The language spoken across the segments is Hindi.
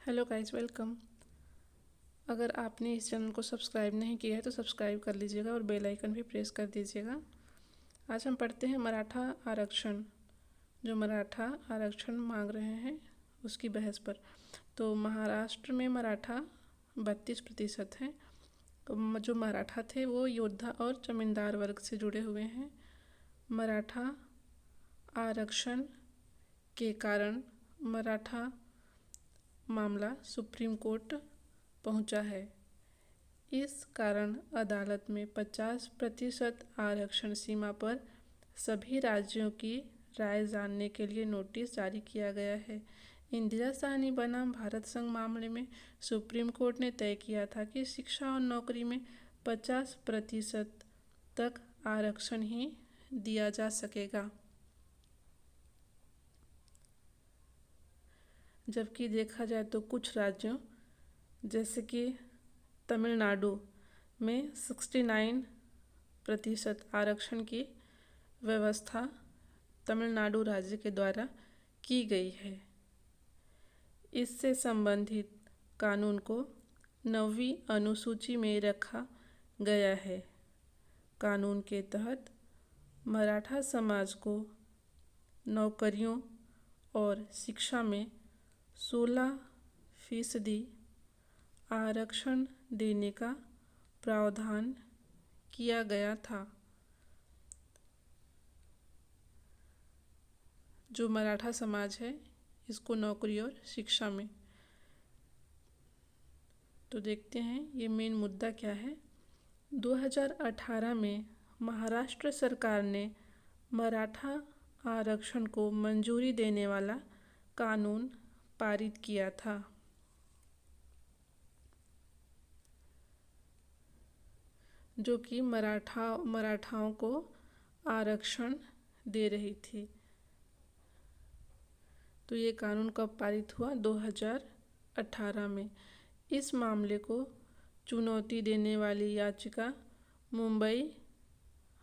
Hello guys, welcome. अगर आपने इस चैनल को सब्सक्राइब नहीं किया है तो सब्सक्राइब कर लीजिएगा और बेल आइकन भी प्रेस कर दीजिएगा। आज हम पढ़ते हैं मराठा आरक्षण। जो मराठा आरक्षण मांग रहे हैं उसकी बहस पर। तो महाराष्ट्र में मराठा 32% हैं। जो मराठा थे वो योद्धा और जमींदार वर्ग से जुड़े हुए हैं। मराठा आरक्षण के कारण मराठा मामला सुप्रीम कोर्ट पहुंचा है। इस कारण अदालत में 50% आरक्षण सीमा पर सभी राज्यों की राय जानने के लिए नोटिस जारी किया गया है। इंदिरा साहनी बनाम भारत संघ मामले में सुप्रीम कोर्ट ने तय किया था कि शिक्षा और नौकरी में 50% तक आरक्षण ही दिया जा सकेगा। जबकि देखा जाए तो कुछ राज्यों जैसे कि तमिलनाडु में 69% आरक्षण की व्यवस्था तमिलनाडु राज्य के द्वारा की गई है। इससे संबंधित कानून को 9वीं अनुसूची में रखा गया है। कानून के तहत मराठा समाज को नौकरियों और शिक्षा में 16% आरक्षण देने का प्रावधान किया गया था। जो मराठा समाज है इसको नौकरी और शिक्षा में। तो देखते हैं ये मेन मुद्दा क्या है। 2018 में महाराष्ट्र सरकार ने मराठा आरक्षण को मंजूरी देने वाला कानून पारित किया था। जो कि मराठाओं को आरक्षण दे रही थी। तो ये कानून कब पारित हुआ? 2018 में। इस मामले को चुनौती देने वाली याचिका मुंबई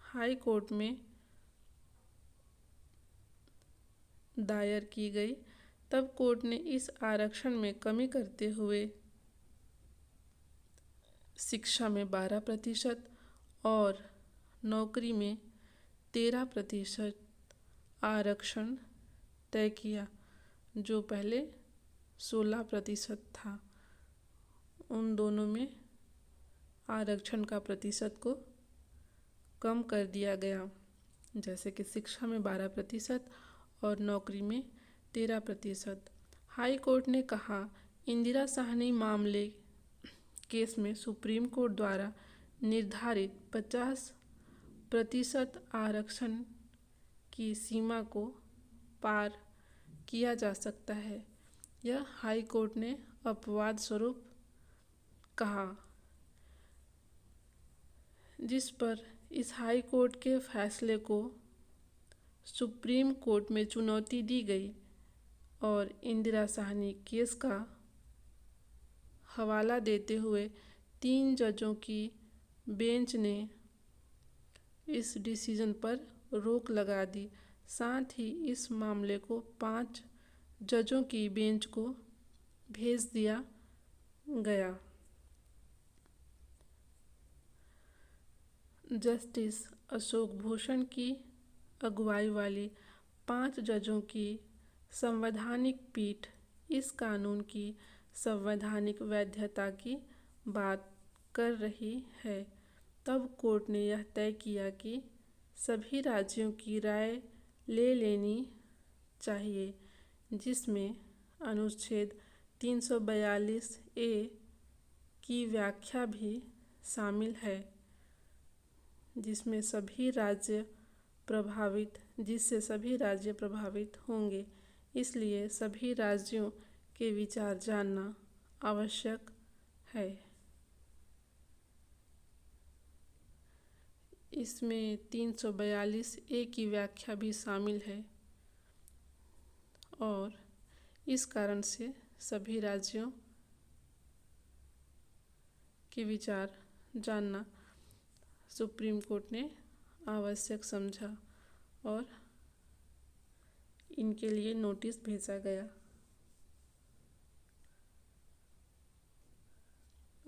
हाई कोर्ट में दायर की गई। तब कोर्ट ने इस आरक्षण में कमी करते हुए शिक्षा में 12% और नौकरी में 13% आरक्षण तय किया, जो पहले 16% था। उन दोनों में आरक्षण का प्रतिशत को कम कर दिया गया, जैसे कि शिक्षा में 12% और नौकरी में 13%। हाई कोर्ट ने कहा, इंदिरा साहनी मामले केस में सुप्रीम कोर्ट द्वारा निर्धारित 50% आरक्षण की सीमा को पार किया जा सकता है। यह हाई कोर्ट ने अपवाद स्वरूप कहा, जिस पर इस हाई कोर्ट के फैसले को सुप्रीम कोर्ट में चुनौती दी गई और इंदिरा साहनी केस का हवाला देते हुए 3 जजों की बेंच ने इस डिसीजन पर रोक लगा दी। साथ ही इस मामले को 5 जजों की बेंच को भेज दिया गया। जस्टिस अशोक भूषण की अगुवाई वाली 5 जजों की संवैधानिक पीठ इस कानून की संवैधानिक वैधता की बात कर रही है। तब कोर्ट ने यह तय किया कि सभी राज्यों की राय ले लेनी चाहिए, जिसमें अनुच्छेद 342A की व्याख्या भी शामिल है, जिससे सभी राज्य प्रभावित होंगे। इसलिए सभी राज्यों के विचार जानना आवश्यक है। इसमें 342A की व्याख्या भी शामिल है और इस कारण से सभी राज्यों के विचार जानना सुप्रीम कोर्ट ने आवश्यक समझा और इनके लिए नोटिस भेजा गया।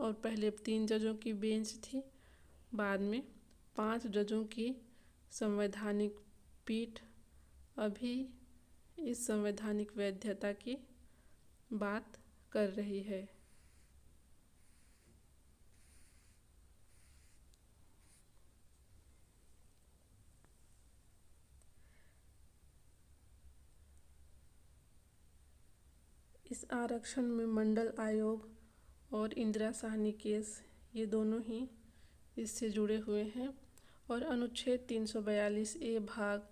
और पहले 3 जजों की बेंच थी, बाद में 5 जजों की संवैधानिक पीठ अभी इस संवैधानिक वैधता की बात कर रही है। इस आरक्षण में मंडल आयोग और इंदिरा साहनी केस ये दोनों ही इससे जुड़े हुए हैं। और अनुच्छेद 342A भाग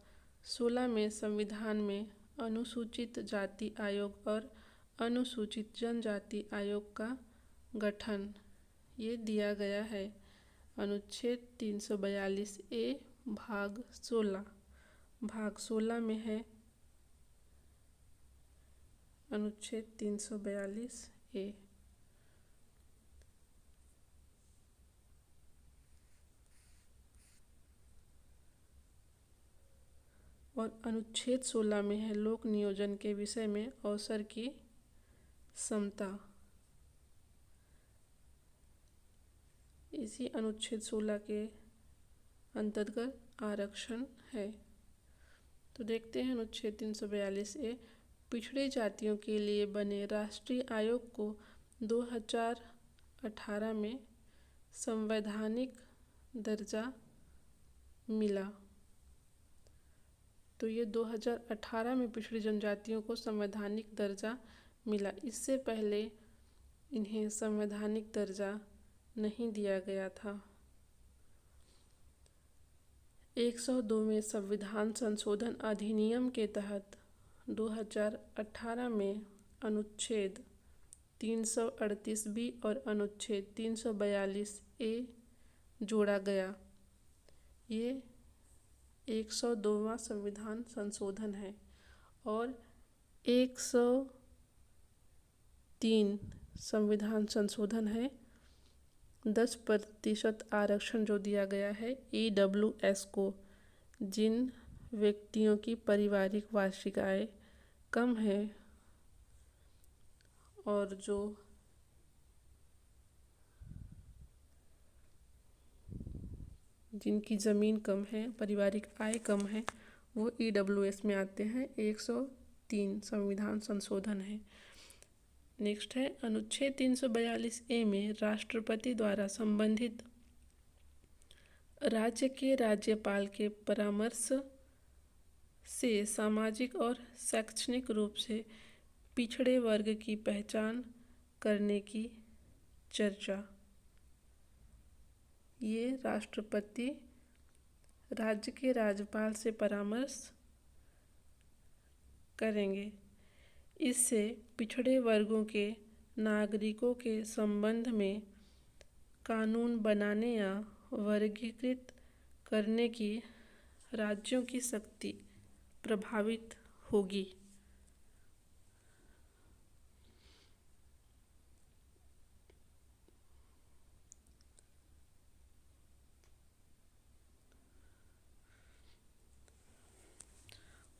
16 में संविधान में अनुसूचित जाति आयोग और अनुसूचित जनजाति आयोग का गठन ये दिया गया है। अनुच्छेद 342A भाग 16 में है अनुच्छेद 342A। और अनुच्छेद 16 में है लोक नियोजन के विषय में अवसर की समता। इसी अनुच्छेद 16 के अंतर्गत आरक्षण है। तो देखते हैं अनुच्छेद 342A। पिछड़ी जातियों के लिए बने राष्ट्रीय आयोग को 2018 में संवैधानिक दर्जा मिला। तो ये 2018 में पिछड़ी जनजातियों को संवैधानिक दर्जा मिला। इससे पहले इन्हें संवैधानिक दर्जा नहीं दिया गया था। 102वें संविधान संशोधन अधिनियम के तहत 2018 में अनुच्छेद 338B और अनुच्छेद 342A जोड़ा गया। ये 102वां संविधान संशोधन है। और 103 संविधान संशोधन है। 10% आरक्षण जो दिया गया है EWS को, जिन व्यक्तियों की पारिवारिक वार्षिक आय कम है और जो जिनकी ज़मीन कम है, पारिवारिक आय कम है, वो EWS में आते हैं। 103 संविधान संशोधन है। नेक्स्ट है अनुच्छेद 342A में राष्ट्रपति द्वारा संबंधित राज्य के राज्यपाल के परामर्श से सामाजिक और शैक्षणिक रूप से पिछड़े वर्ग की पहचान करने की चर्चा। ये राष्ट्रपति राज्य के राज्यपाल से परामर्श करेंगे। इससे पिछड़े वर्गों के नागरिकों के संबंध में कानून बनाने या वर्गीकृत करने की राज्यों की शक्ति प्रभावित होगी।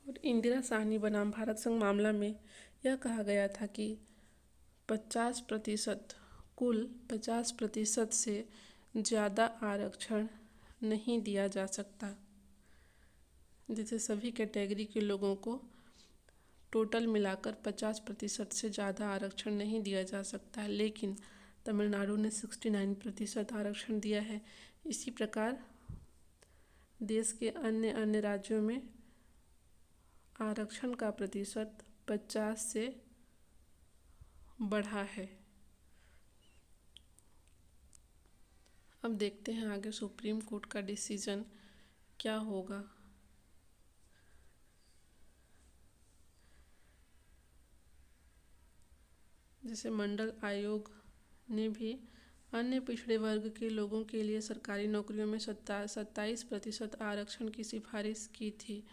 और इंदिरा साहनी बनाम भारत संघ मामला में यह कहा गया था कि 50% कुल 50% से ज़्यादा आरक्षण नहीं दिया जा सकता, जिसे सभी कैटेगरी के लोगों को टोटल मिलाकर 50% से ज़्यादा आरक्षण नहीं दिया जा सकता है। लेकिन तमिलनाडु ने 69% आरक्षण दिया है। इसी प्रकार देश के अन्य राज्यों में आरक्षण का प्रतिशत 50 से बढ़ा है। अब देखते हैं आगे सुप्रीम कोर्ट का डिसीजन क्या होगा। जैसे मंडल आयोग ने भी अन्य पिछड़े वर्ग के लोगों के लिए सरकारी नौकरियों में 27% आरक्षण की सिफारिश की थी।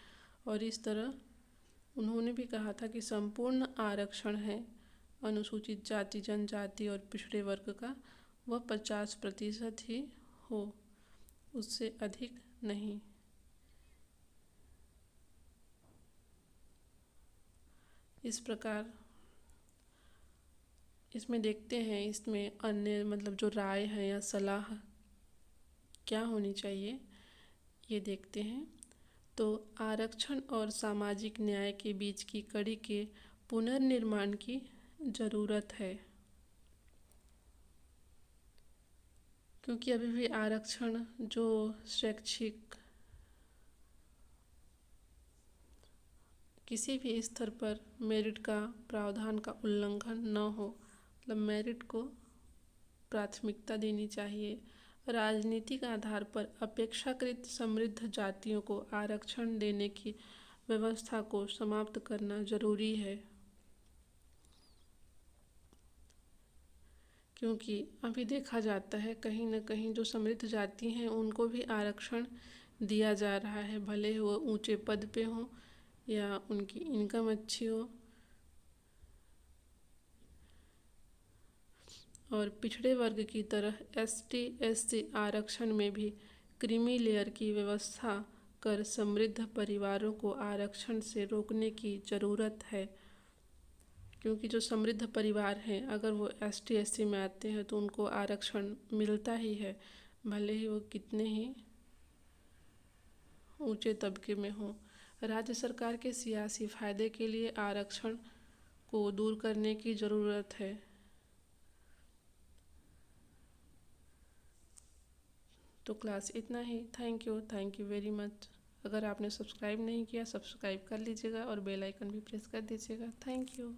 और इस तरह उन्होंने भी कहा था कि संपूर्ण आरक्षण है अनुसूचित जाति, जनजाति और पिछड़े वर्ग का, वह 50% ही हो, उससे अधिक नहीं। इस प्रकार इसमें देखते हैं इसमें अन्य मतलब जो राय है या सलाह क्या होनी चाहिए, ये देखते हैं। तो आरक्षण और सामाजिक न्याय के बीच की कड़ी के पुनर्निर्माण की ज़रूरत है, क्योंकि अभी भी आरक्षण जो शैक्षिक किसी भी स्तर पर मेरिट का प्रावधान का उल्लंघन न हो, मतलब मेरिट को प्राथमिकता देनी चाहिए। राजनीतिक आधार पर अपेक्षाकृत समृद्ध जातियों को आरक्षण देने की व्यवस्था को समाप्त करना जरूरी है, क्योंकि अभी देखा जाता है कहीं न कहीं जो समृद्ध जाति हैं उनको भी आरक्षण दिया जा रहा है, भले वो ऊंचे पद पे हों या उनकी इनकम अच्छी हो। और पिछड़े वर्ग की तरह ST SC आरक्षण में भी क्रीमी लेयर की व्यवस्था कर समृद्ध परिवारों को आरक्षण से रोकने की ज़रूरत है, क्योंकि जो समृद्ध परिवार हैं अगर वो ST SC में आते हैं तो उनको आरक्षण मिलता ही है, भले ही वो कितने ही ऊंचे तबके में हों। राज्य सरकार के सियासी फायदे के लिए आरक्षण को दूर करने की ज़रूरत है। तो क्लास इतना ही। Thank you very much. अगर आपने सब्सक्राइब नहीं किया सब्सक्राइब कर लीजिएगा और बेल आइकन भी प्रेस कर दीजिएगा। Thank you.